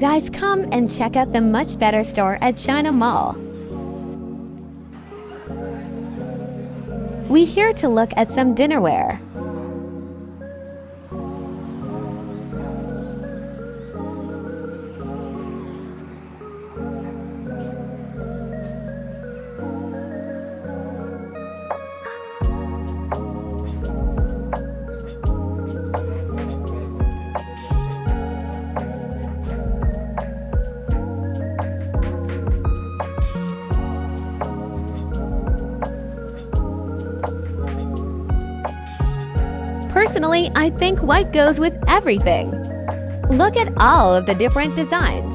Guys, come and check out the much better store at China Mall. We're here to look at some dinnerware. Personally, I think white goes with everything. Look at all of the different designs.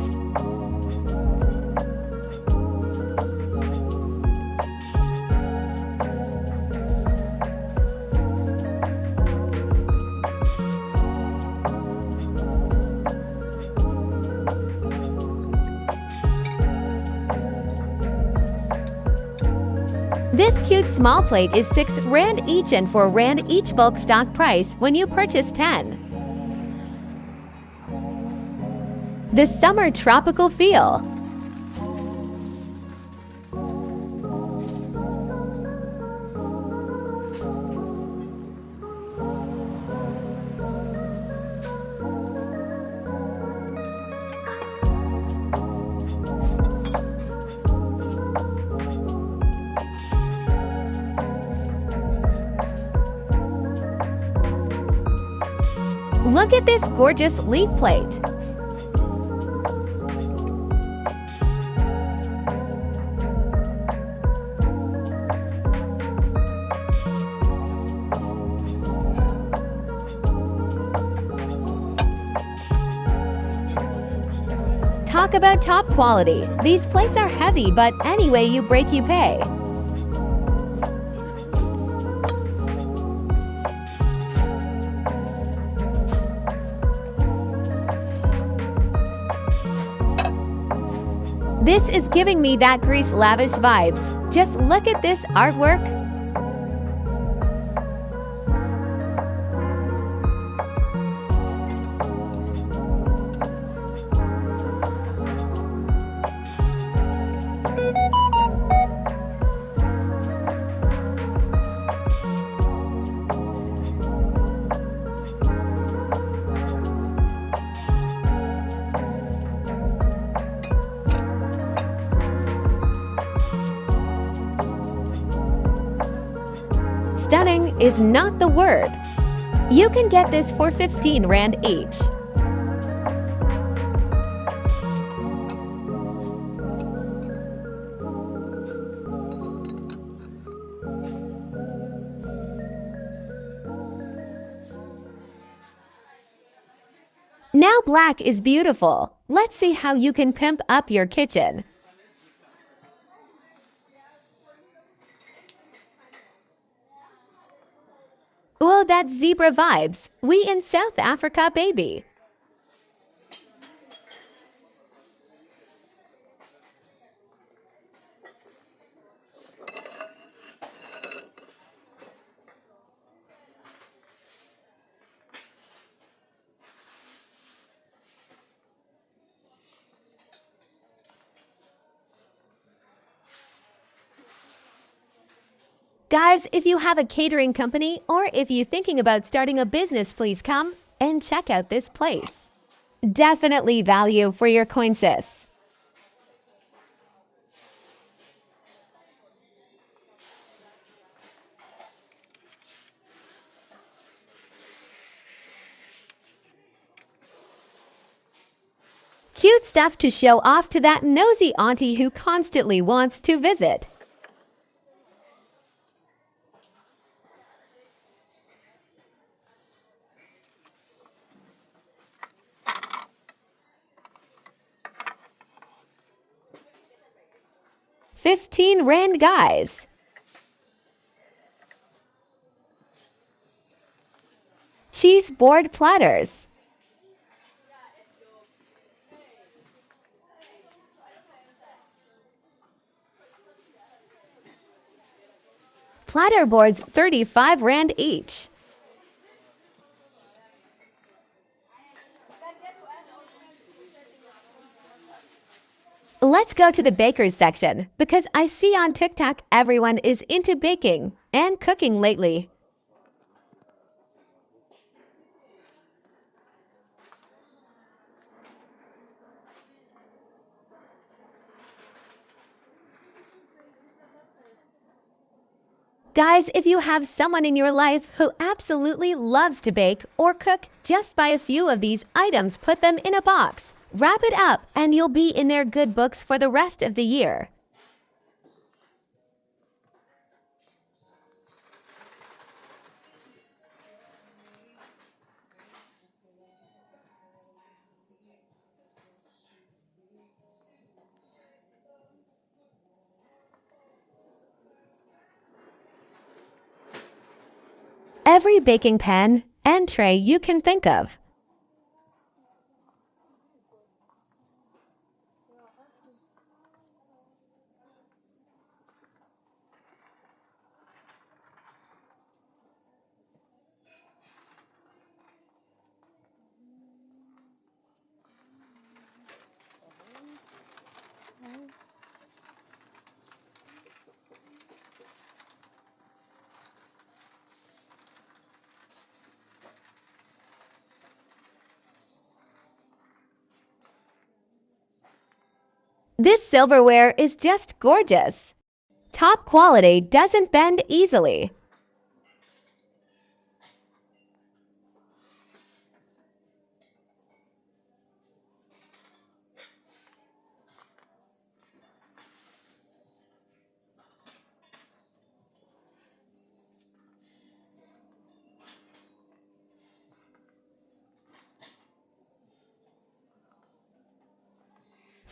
This cute small plate is 6 Rand each and 4 Rand each bulk stock price when you purchase 10. The summer tropical feel. Look at this gorgeous leaf plate. Talk about top quality. These plates are heavy, but any way you break, you pay. This is giving me that Greece lavish vibes. Just look at this artwork. Stunning is not the word. You can get this for 15 Rand each. Now black is beautiful. Let's see how you can pimp up your kitchen. Oh, that's zebra vibes. We in South Africa, baby. Guys, if you have a catering company or if you're thinking about starting a business, please come and check out this place. Definitely value for your coin, sis. Cute stuff to show off to that nosy auntie who constantly wants to visit. $15 guys. Cheese board platters. Platter boards, 35 Rand each. Let's go to the baker's section because I see on TikTok everyone is into baking and cooking lately. Guys, if you have someone in your life who absolutely loves to bake or cook, just buy a few of these items, put them in a box, wrap it up, and you'll be in their good books for the rest of the year. Every baking pan and tray you can think of. This silverware is just gorgeous. Top quality, doesn't bend easily.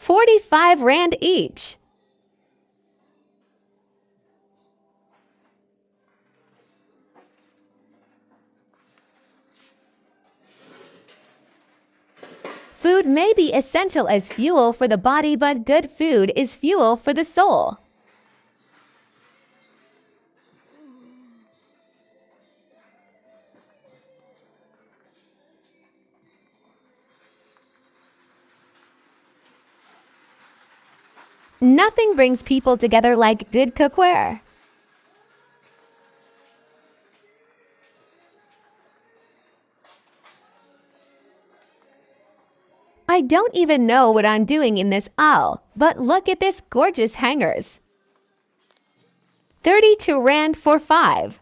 R45 each. Food may be essential as fuel for the body, but good food is fuel for the soul. Nothing brings people together like good cookware. I don't even know what I'm doing in this aisle, but look at this gorgeous hangers. 32 Rand for 5.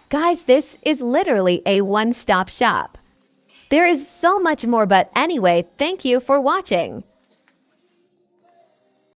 Guys, this is literally a one-stop shop. There is so much more, but anyway, thank you for watching.